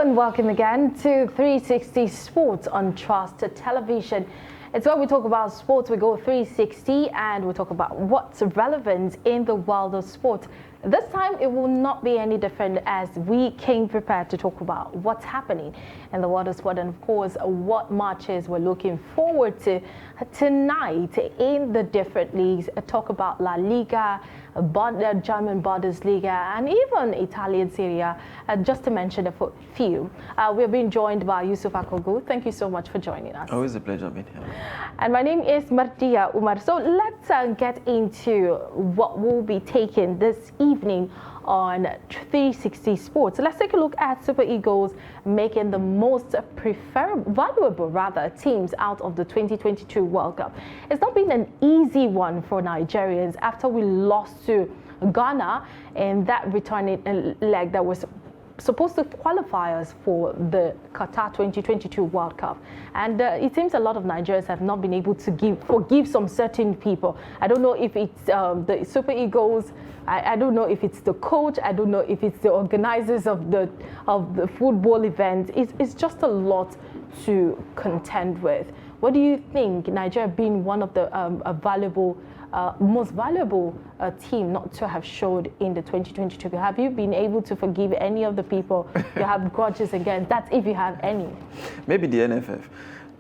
and welcome again to 360 Sports on Trust Television. It's where we talk about sports, we go 360 and we talk about what's relevant in the world of sport. This time it will not be any different as we came prepared to talk about what's happening in the world of sport and of course what matches we're looking forward to tonight in the different leagues. Talk about La Liga, German Bundesliga and even Italian Serie A, just to mention a few. We're being joined by Yusuf Akogu. Thank you so much for joining us. Always a pleasure being here. And my name is Martia Umar. So let's get into what we'll be taking this evening on 360 Sports. Let's take a look at Super Eagles making the most valuable teams out of the 2022 World Cup. It's not been an easy one for Nigerians after we lost to Ghana in that returning leg that was supposed to qualify us for the Qatar 2022 World Cup. And it seems a lot of Nigerians have not been able to forgive some certain people. I don't know if it's the Super Eagles, I don't know if it's the coach, I don't know if it's the organizers of the football event. It's just a lot to contend with. What do you think, Nigeria being one of the most valuable team not to have showed in the 2022? Have you been able to forgive any of the people you have grudges against? That's if you have any. Maybe the NFF.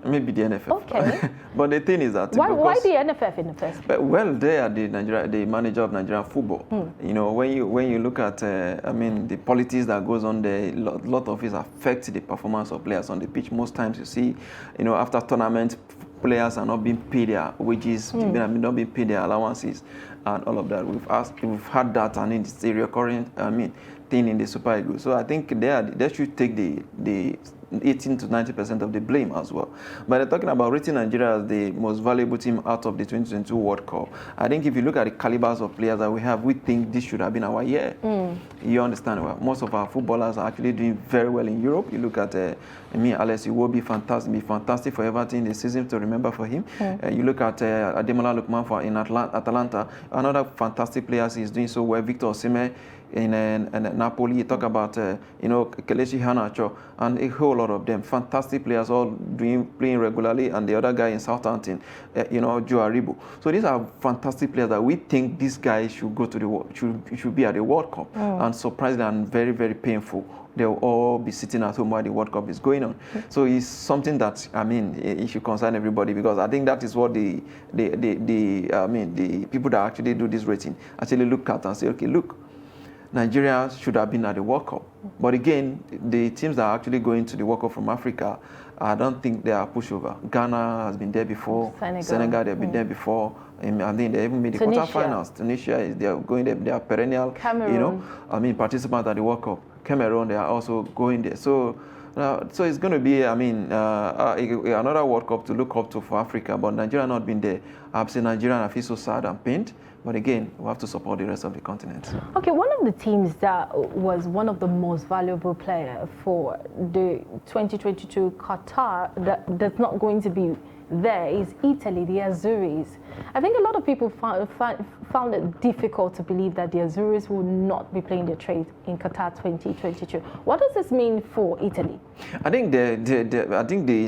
Okay. But the thing is that why the NFF in the first place? Well, they are the manager of Nigerian football. You know, when you look at the politics that goes on there, a lot of it affects the performance of players on the pitch. Most times you see, after tournaments, players are not being paid their wages, not being paid their allowances, and all of that. We've had that, and it's a recurring thing in the Super Eagles. So I think they should take the 18 to 90% of the blame as well. But they're talking about rating Nigeria as the most valuable team out of the 2022 World Cup. I think if you look at the calibers of players that we have, we think this should have been our year. You understand? Well, most of our footballers are actually doing very well in Europe. You look at Alex Iwobi, fantastic for Everton this season, to remember for him. You look at Ademola Lookman in Atalanta, another fantastic player. He's doing so well. Victor Osimhen in Napoli. You talk about Kelechi Iheanacho and a whole lot of them, fantastic players, all playing regularly, and the other guy in Southampton, Joe Aribo. So these are fantastic players that we think these guys should go to the should be at the World Cup, and surprising and very, very painful. They'll all be sitting at home while the World Cup is going on. So it's something that it should concern everybody, because I think that is what the people that actually do this rating actually look at and say, okay, look, Nigeria should have been at the World Cup. But again, the teams that are actually going to the World Cup from Africa, I don't think they are pushover. Ghana has been there before. Senegal they've been there before. I think they even made the quarterfinals. Tunisia, they are going there. They are perennial, Cameroon. participants at the World Cup. Cameroon, they are also going there. So it's going to be, another World Cup to look up to for Africa. But Nigeria not been there. I've seen Nigeria and I feel so sad and pained. But again, we have to support the rest of the continent. Okay, one of the teams that was one of the most valuable players for the 2022 Qatar that's not going to be there is Italy, the Azuris. I think a lot of people found it difficult to believe that the Azuris will not be playing their trade in Qatar 2022. What does this mean for Italy? I think the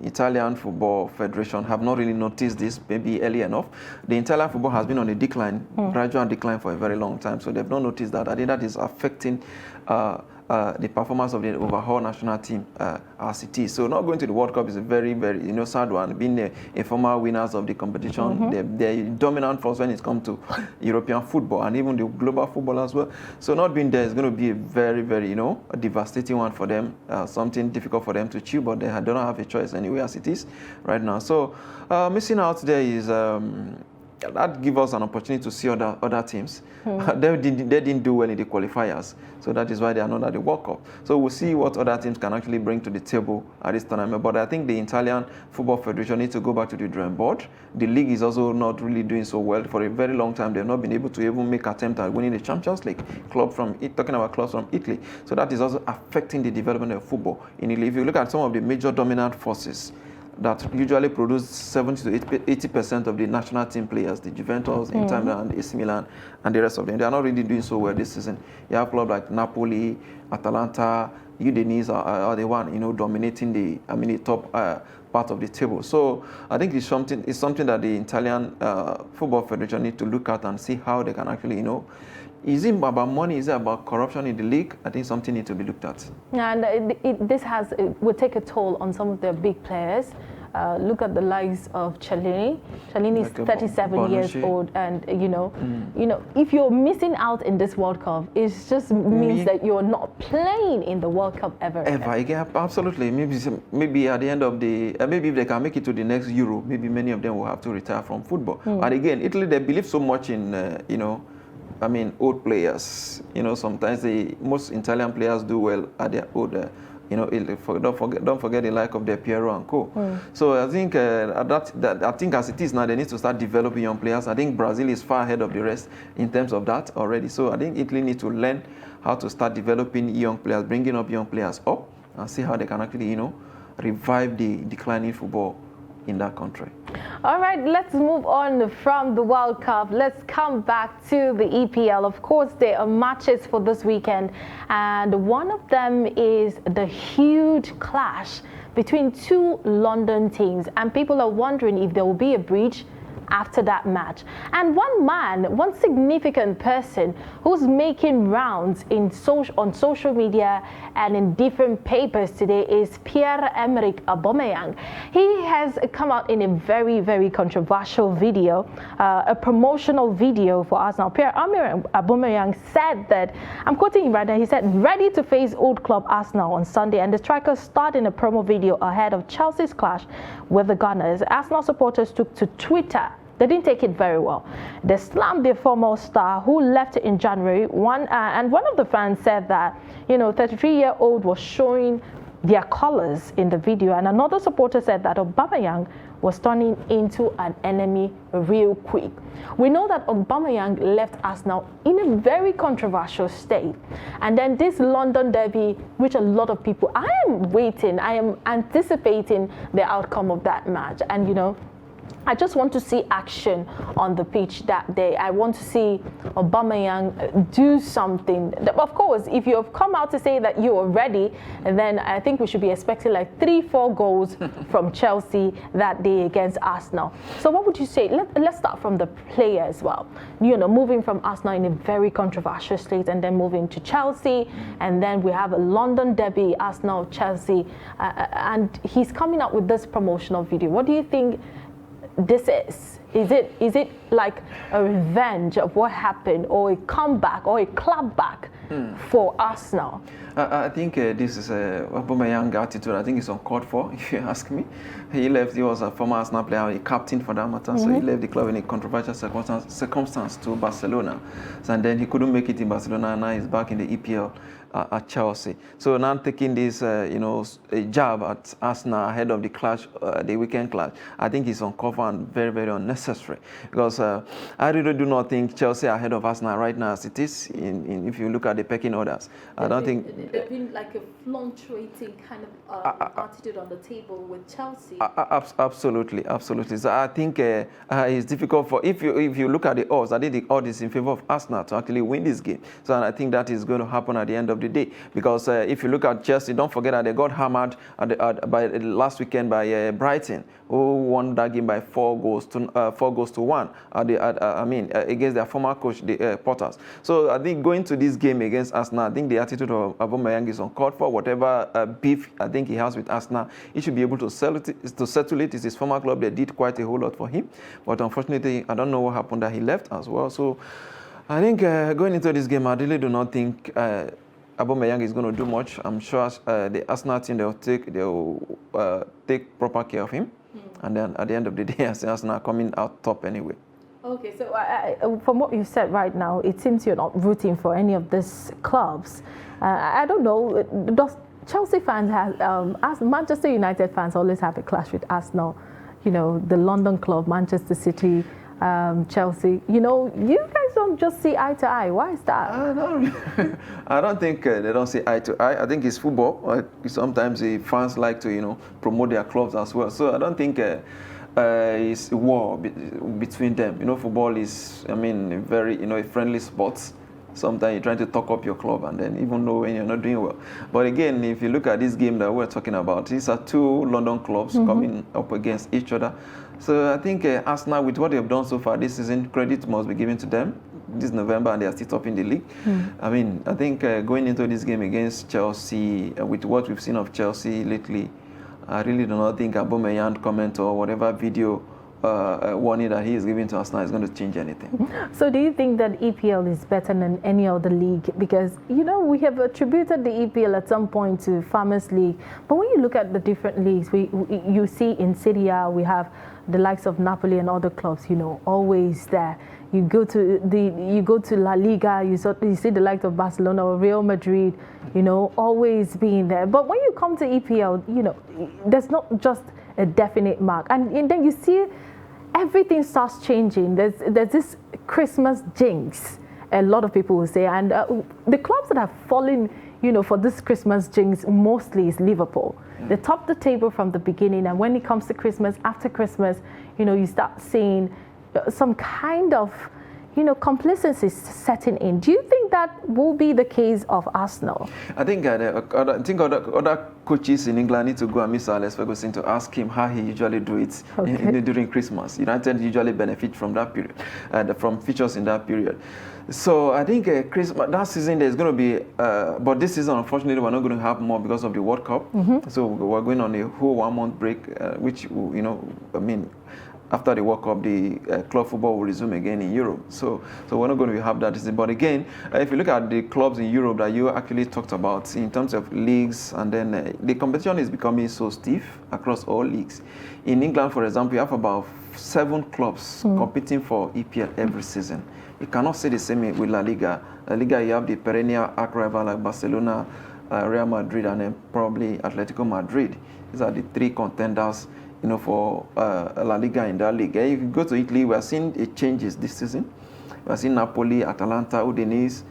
Italian Football Federation have not really noticed this maybe early enough. The Italian football has been on a decline, gradual decline for a very long time, so they've not noticed that. I think that is affecting the performance of the overall national team as it is. So not going to the World Cup is a very, very sad one. Being a former winners of the competition, they're dominant force when it comes to European football and even the global football as well. So not being there is going to be a very, very a devastating one for them. Something difficult for them to chew, but they don't have a choice anyway as it is right now. So missing out there is. That gives us an opportunity to see other teams. They didn't do well in the qualifiers, so that is why they are not at the World Cup. So we'll see what other teams can actually bring to the table at this tournament. But I think the Italian Football Federation needs to go back to the drawing board. The league is also not really doing so well. For a very long time, they've not been able to even make attempt at winning the Champions League. Talking about clubs from Italy. So that is also affecting the development of football in Italy. If you look at some of the major dominant forces that usually produce 70 to 80% of the national team players, the Juventus, Inter Milan, AC Milan, and the rest of them. They are not really doing so well this season. You have clubs like Napoli, Atalanta, Udinese are the one, dominating the top part of the table. So I think it's something that the Italian Football Federation need to look at and see how they can actually, is it about money? Is it about corruption in the league? I think something needs to be looked at. And this will take a toll on some of their big players. Look at the likes of Cellini. Cellini is 37 years old, and if you're missing out in this World Cup, it just means that you're not playing in the World Cup ever. Yeah, absolutely. Maybe at the end of maybe if they can make it to the next Euro, maybe many of them will have to retire from football. And again, Italy, they believe so much in old players. Sometimes most Italian players do well at their old. Don't forget the like of their Pierre and co. So I think I think as it is now, they need to start developing young players. I think Brazil is far ahead of the rest in terms of that already. So I think Italy needs to learn how to start developing young players, bringing up young players up, and see how they can actually, revive the declining football in that country. All right, let's move on from the World Cup. Let's come back to the EPL. Of course, there are matches for this weekend, and one of them is the huge clash between two London teams, and people are wondering if there will be a breach after that match. And one significant person who's making rounds on social media and in different papers today is Pierre Emerick Aubameyang. He has come out in a very, very controversial video, a promotional video for Arsenal. Pierre Emerick Aubameyang said that, I'm quoting him right now, he said, ready to face old club Arsenal on Sunday, and the striker starred in a promo video ahead of Chelsea's clash with the Gunners. Arsenal supporters took to Twitter. They didn't take it very well. They slammed their former star who left in January. And one of the fans said that, 33-year-old was showing their colors in the video. And another supporter said that Aubameyang was turning into an enemy real quick. We know that Aubameyang left Arsenal in a very controversial state. And then this London derby, which a lot of people, I am anticipating the outcome of that match. And, I just want to see action on the pitch that day. I want to see Aubameyang do something. Of course, if you have come out to say that you are ready, then I think we should be expecting like 3-4 goals from Chelsea that day against Arsenal. So what would you say? Let's start from the player as well. Moving from Arsenal in a very controversial state, and then moving to Chelsea, and then we have a London derby, Arsenal, Chelsea, and he's coming out with this promotional video. What do you think this is? Is it like a revenge of what happened, or a comeback, or a clapback for Arsenal? I think this is a Aubameyang attitude. I think it's uncalled for, if you ask me. He was a former Arsenal player, a captain for that matter, so he left the club in a controversial circumstance to Barcelona. And then he couldn't make it in Barcelona, and now he's back in the EPL at Chelsea. So now taking this, a jab at Arsenal ahead of the clash, the weekend clash, I think it's uncalled for and very, very unnecessary. Because I really do not think Chelsea are ahead of Arsenal right now as it is, if you look at the pecking orders. I don't think... There's been like a fluctuating kind of attitude on the table with Chelsea. Absolutely. So I think it's difficult for... If you look at the odds, I think the odds is in favor of Arsenal to actually win this game. So I think that is going to happen at the end of the day. Because if you look at Chelsea, don't forget that they got hammered by last weekend by Brighton, who won that game by 4 goals to 1 against their former coach, the Potters. So I think going to this game against Arsenal, I think the attitude of Aubameyang is uncalled for. Whatever beef I think he has with Arsenal, he should be able to settle it. It's his former club. They did quite a whole lot for him. But unfortunately, I don't know what happened that he left as well. So I think going into this game, I really do not think Aubameyang is going to do much. I'm sure the Arsenal team, they'll take proper care of him. And then at the end of the day, I see Arsenal coming out top anyway. Okay, so from what you said right now, it seems you're not rooting for any of these clubs. I don't know, does Chelsea fans have, as Manchester United fans always have a clash with Arsenal, the London club, Manchester City, Chelsea. You guys don't just see eye to eye. Why is that? I don't think they don't see eye to eye. I think it's football. Sometimes the fans like to, promote their clubs as well. So I don't think it's a war between them. Football is, very, a friendly sport. sometimes you're trying to talk up your club and then even know when you're not doing well. But again, if you look at this game that we're talking about, these are two London clubs coming up against each other. So I think Arsenal, with what they've done so far this season, credit must be given to them. This November, and they are still top in the league. I mean, I think going into this game against Chelsea, with what we've seen of Chelsea lately, I really do not think Aubameyang comment or whatever video warning that he is giving to Arsenal is going to change anything. So do you think that EPL is better than any other league? Because, you know, we have attributed the EPL at some point to Farmers League. But when you look at the different leagues, you see in Serie A, we have the likes of Napoli and other clubs, you know, always there. You go to La Liga, you see the likes of Barcelona or Real Madrid, you know, always being there. But when you come to EPL, you know, there's not just a definite mark. And then you see everything starts changing. There's this Christmas jinx, a lot of people will say. And the clubs that have fallen, you know, for this Christmas jinx mostly is Liverpool. They top the table from the beginning. And when it comes to Christmas, after Christmas, you know, you start seeing some kind of, you know, complacency setting in. Do you think that will be the case of Arsenal? I think other coaches in England need to go and meet Sir Alex Ferguson to ask him how he usually do it during Christmas. United usually benefit from that period, from features in that period. So I think Christmas, that season there's going to be, but this season unfortunately we're not going to have more because of the World Cup. So we're going on a whole 1 month break, which, you know, I mean, after the World Cup, the club football will resume again in Europe. So we're not going to have that this season. But again, if you look at the clubs in Europe that you actually talked about in terms of leagues, and then the competition is becoming so stiff across all leagues. In England, for example, you have about 7 clubs competing for EPL every season. You cannot say the same with La Liga. La Liga, you have the perennial arch rival like Barcelona, Real Madrid, and then probably Atletico Madrid. These are the 3 contenders, you know, for La Liga in that league. If you go to Italy, we are seeing changes this season. We are seeing Napoli, Atalanta, Udinese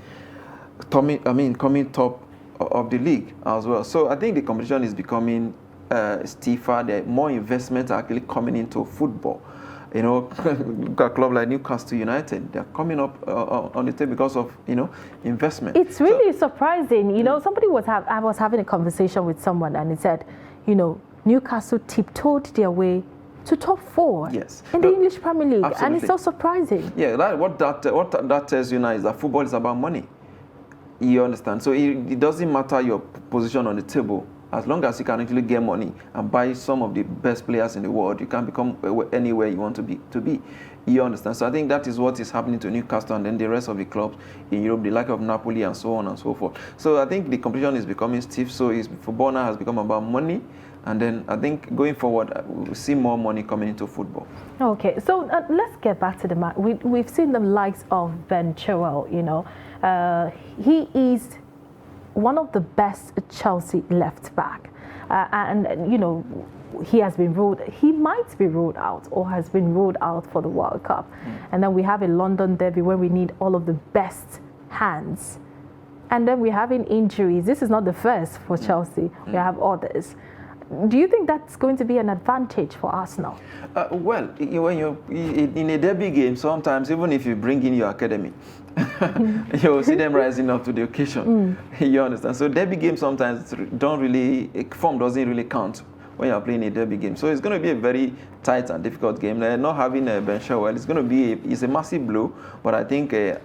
coming top of the league as well. So I think the competition is becoming stiffer. There are more investments are actually coming into football. You know, look at a club like Newcastle United. They're coming up on the table because of, you know, investment. It's really surprising. You know, I was having a conversation with someone and he said, you know, Newcastle tiptoed their way to top 4 in the English Premier League. Absolutely. And it's so surprising. Yeah, what that tells you now is that football is about money. You understand? So it doesn't matter your position on the table. As long as you can actually get money and buy some of the best players in the world, you can become anywhere you want to be. You understand? So I think that is what is happening to Newcastle and then the rest of the clubs in Europe, the like of Napoli and so on and so forth. So I think the competition is becoming stiff. So football now has become about money. And then I think going forward, we'll see more money coming into football. Okay, so let's get back to the match. We've seen the likes of Ben Chilwell, you know. He is one of the best Chelsea left back. And, you know, he might be ruled out or has been ruled out for the World Cup. And then we have a London derby where we need all of the best hands. And then we're having injuries. This is not the first for Chelsea. We have others. Do you think that's going to be an advantage for Arsenal? Well, when you're in a derby game, sometimes even if you bring in your academy, you'll see them rising up to the occasion. You understand? So derby games sometimes form doesn't really count when you're playing a derby game. So it's going to be a very tight and difficult game. Not having Ben Chilwell, it's a massive blow, but I think a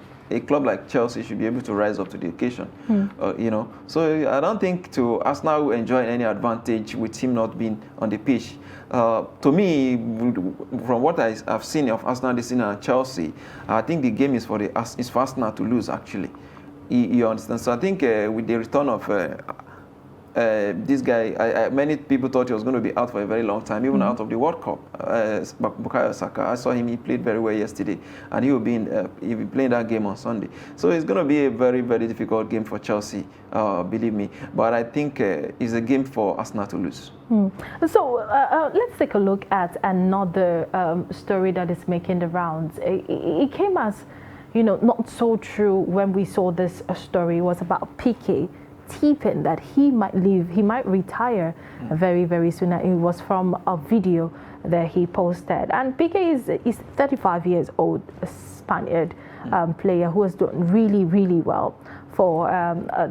club like Chelsea should be able to rise up to the occasion. You know, so I don't think Arsenal will enjoy any advantage with him not being on the pitch. To me, from what I've seen of Arsenal this season and Chelsea, I think the game is for Arsenal to lose. Actually, you understand. So I think with the return of this guy, many people thought he was going to be out for a very long time, even out of the World Cup. Bukayo Saka, I saw him; he played very well yesterday, and he'll be playing that game on Sunday. So it's going to be a very, very difficult game for Chelsea, believe me. But I think it's a game for Arsenal to lose. So let's take a look at another story that is making the rounds. It came as, you know, not so true when we saw this story. It was about Piqué tipping that he might leave, he might retire very, very soon. And it was from a video that he posted. And Piqué is 35 years old, Spaniard player who has done really, really well for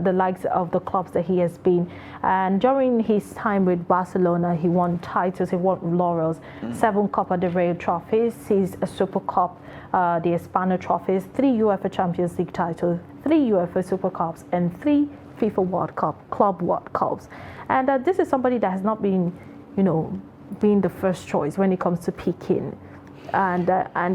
the likes of the clubs that he has been. And during his time with Barcelona, he won titles, he won laurels, 7 Copa del Rey trophies, 6 Super Cup, the Hispano trophies, 3 UEFA Champions League titles, 3 UEFA Super Cups, and 3 FIFA World Cup, Club World Cups. And this is somebody that has not been, being the first choice when it comes to picking. And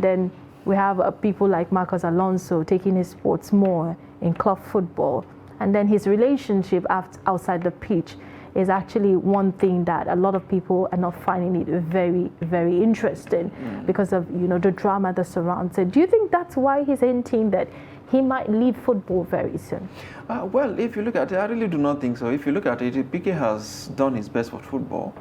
then we have people like Marcos Alonso taking his sports more in club football. And then his relationship outside the pitch is actually one thing that a lot of people are not finding it very, very interesting because of, the drama that surrounds it. Do you think that's why he's hinting that he might leave football very soon? Well, if you look at it, I really do not think so. If you look at it, Pique has done his best for football.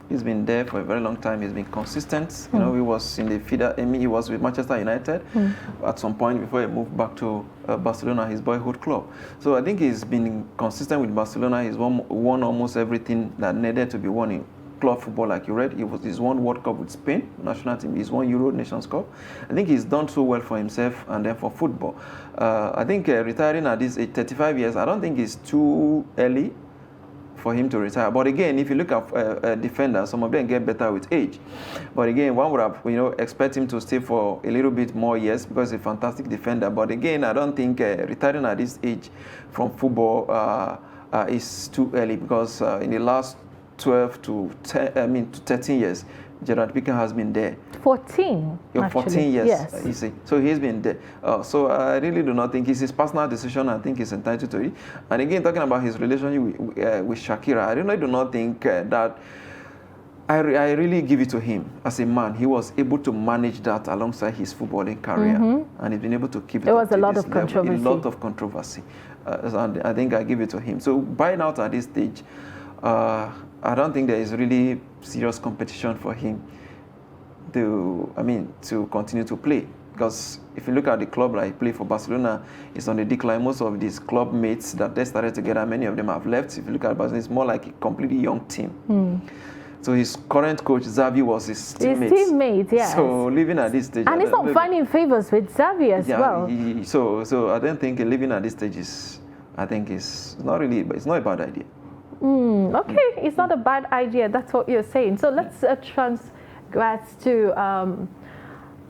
He's been there for a very long time. He's been consistent. He was in the feeder. He was with Manchester United at some point before he moved back to Barcelona, his boyhood club. So I think he's been consistent with Barcelona. He's won almost everything that needed to be won in club football, like you read. He's won World Cup with Spain, national team. He's won Euro Nations Cup. I think he's done so well for himself and then for football. I think retiring at this age, 35 years, I don't think it's too early for him to retire. But again, if you look at defenders, some of them get better with age. But again, one would have, expect him to stay for a little bit more years because he's a fantastic defender. But again, I don't think retiring at this age from football is too early because in the last 12 to 13 years, Gerard Piqué has been there. 14. 14 years, yes. You see. So he's been there. So I really do not think it's his personal decision. I think he's entitled to it. And again, talking about his relationship with Shakira, I really do not think that. I really give it to him as a man. He was able to manage that alongside his footballing career, and he's been able to keep it. There was a lot of controversy. A lot of controversy, and I think I give it to him. So buying out at this stage, I don't think there is really serious competition for him to continue to play. Because if you look at the club that he played for, Barcelona, it's on the decline. Most of these club mates that they started together, many of them have left. If you look at Barcelona, it's more like a completely young team. So his current coach, Xavi, was his teammate. His teammate, yes. So living at this stage... And he's not finding favors with Xavi as well. So I don't think living at this stage is not a bad idea. Okay, it's not a bad idea. That's what you're saying. So let's transgress to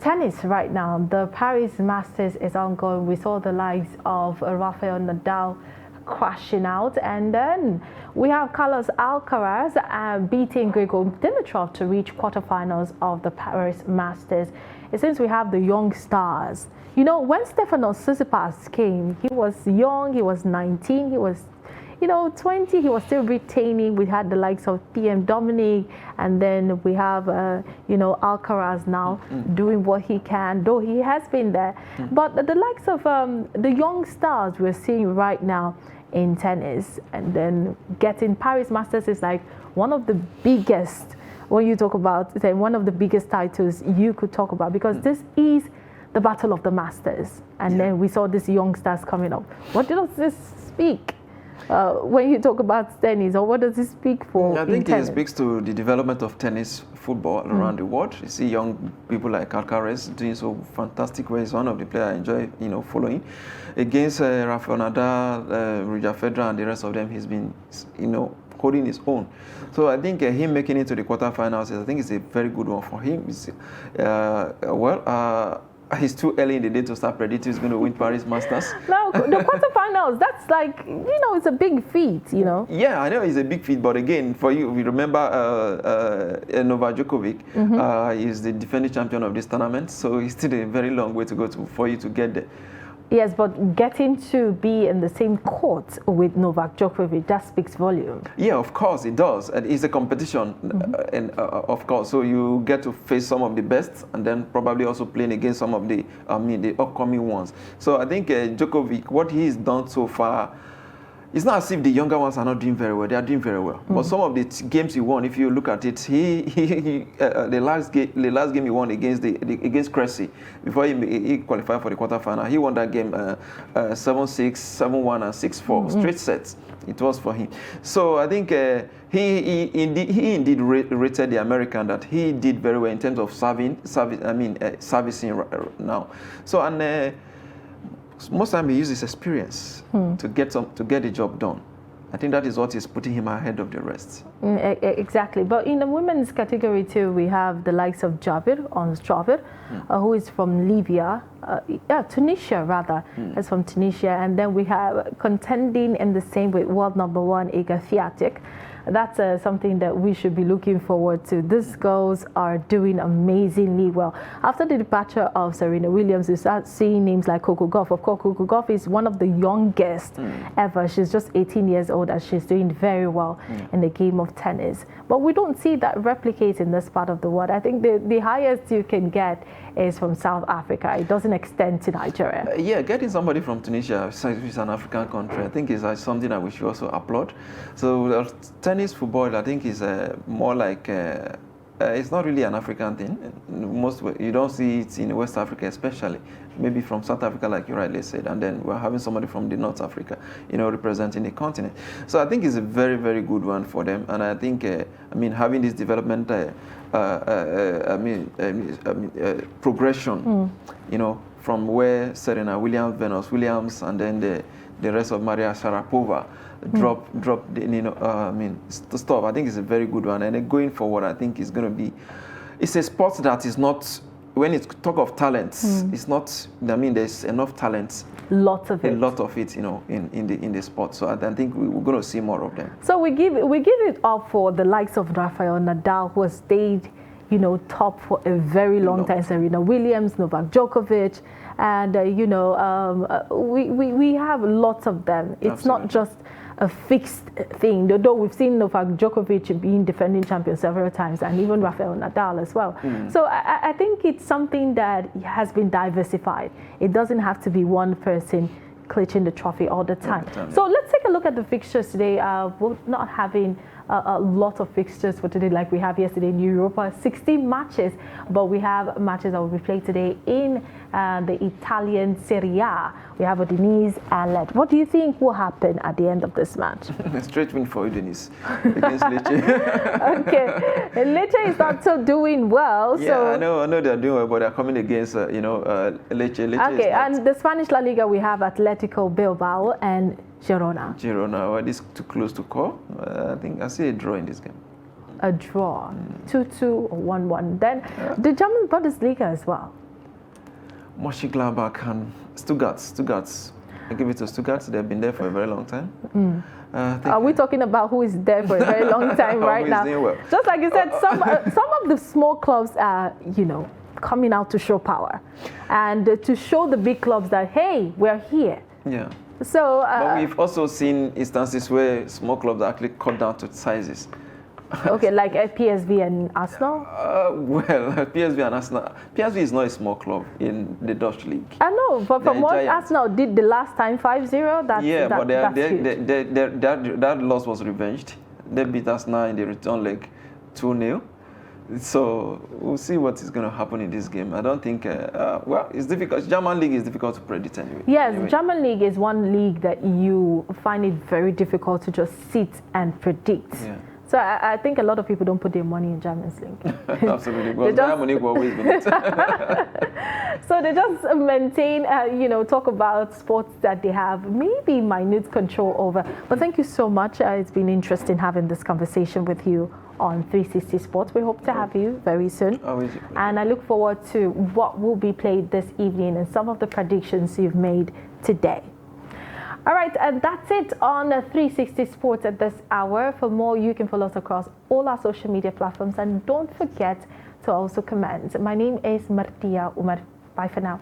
tennis right now. The Paris Masters is ongoing. We saw the likes of Rafael Nadal crashing out, and then we have Carlos Alcaraz beating Grigor Dimitrov to reach quarterfinals of the Paris Masters. It seems we have the young stars. When Stefanos Tsitsipas came, he was young, he was 19, he was 20, he was still retaining. We had the likes of PM Dominic, and then we have, Alcaraz now doing what he can, though he has been there. But the likes of the young stars we're seeing right now in tennis, and then getting Paris Masters is like one of the biggest, when you talk about one of the biggest titles you could talk about, because this is the battle of the Masters. And then we saw these young stars coming up. What does this speak? When you talk about tennis, or what does it speak for? I think it speaks to the development of tennis football around the world. You see young people like Alcaraz doing so fantastic well. He's one of the players I enjoy, following. Against Rafael Nadal, Roger Federer, and the rest of them, he's been, holding his own. So I think him making it to the quarterfinals, I think it's a very good one for him. He's too early in the day to start predicting who's going to win Paris Masters. No, the quarterfinals, that's like, it's a big feat, Yeah, I know it's a big feat, but again, for you, we remember Novak Djokovic is the defending champion of this tournament, so it's still a very long way to go for you to get there. Yes, but getting to be in the same court with Novak Djokovic, that speaks volume. Yeah, of course it does. And it's a competition, and of course. So you get to face some of the best, and then probably also playing against some of the upcoming ones. So I think Djokovic, what he's done so far, it's not as if the younger ones are not doing very well. They are doing very well. But some of the games he won, if you look at it, the last game he won against Cressy before he qualified for the quarterfinal, he won that game 7-6, 7-1, and 6-4 straight sets. It was for him. So I think he indeed rated the American that he did very well in terms of servicing now. So and. Most time he uses experience to get the job done. I think that is what is putting him ahead of the rest. Exactly. But in the women's category too, we have the likes of Jabir, who is from Libya, Tunisia rather, is from Tunisia. And then we have contending in the same with world number 1, Iga Swiatek. That's something that we should be looking forward to. These girls are doing amazingly well. After the departure of Serena Williams, we start seeing names like Coco Gauff. Of course, Coco Gauff is one of the youngest ever. She's just 18 years old and she's doing very well in the game of tennis. But we don't see that replicate in this part of the world. I think the highest you can get is from South Africa. It doesn't extend to Nigeria. Yeah, getting somebody from Tunisia, which is an African country, I think is something that we should also applaud. So tennis football, I think, is more like it's not really an African thing. You don't see it in West Africa, especially maybe from South Africa, like you rightly said, and then we're having somebody from the North Africa, representing the continent. So I think it's a very, very good one for them, and I think having this development, progression, from where Serena Williams, Venus Williams, and then the rest of Maria Sharapova drop stuff. I think it's a very good one, and then going forward, I think it's going to be. It's a sport that is not. When you talk of talents, it's not. There's enough talent. Lots of it. A lot of it, in the sport. So I think we're going to see more of them. So we give it up for the likes of Rafael Nadal, who has stayed, top for a very long time. Serena Williams, Novak Djokovic, and we have lots of them. It's Absolutely. not just a fixed thing, though we've seen Novak Djokovic being defending champion several times, and even Rafael Nadal as well. So I think it's something that has been diversified. It doesn't have to be one person clutching the trophy all the time. So let's take a look at the fixtures today. We're not having a lot of fixtures for today like we have yesterday in Europa, 16 matches, but we have matches that will be played today in the Italian Serie A. We have Udinese and Lecce. What do you think will happen at the end of this match? Straight win for Udinese against Lecce. Okay, Lecce is not so doing well. Yeah, so I know they're doing well, but they're coming against Lecce. Okay, and the Spanish La Liga, we have Atletico Bilbao and Girona. Well, this is too close to call. I think I see a draw in this game. A draw, 2-2 or 1-1. Then the German Bundesliga as well. Mönchengladbach and Stuttgart. I give it to Stuttgart. They've been there for a very long time. Are we talking about who is there for a very long time right now? Well. Just like you said, some of the small clubs are, coming out to show power and to show the big clubs that, hey, we're here. Yeah. So, but we've also seen instances where small clubs actually cut down to sizes. Okay, like at PSV and Arsenal? Well, PSV and Arsenal. PSV is not a small club in the Dutch league. I know, but from what Arsenal did the last time, 5-0, that loss was revenged. They beat Arsenal in the return leg 2-0. So we'll see what is going to happen in this game. I don't think, it's difficult. German league is difficult to predict anyway. Yes, German league is one league that you find it very difficult to just sit and predict. Yeah. So I think a lot of people don't put their money in German league. Absolutely, because Bayern Munich will always win it. So they just maintain, talk about sports that they have maybe minute control over. But thank you so much. It's been interesting having this conversation with you on 360 Sports. We hope to have you very soon. And I look forward to what will be played this evening and some of the predictions you've made today. All right, and that's it on 360 Sports at this hour. For more, you can follow us across all our social media platforms. And don't forget to also comment. My name is Martia Umar. Bye for now.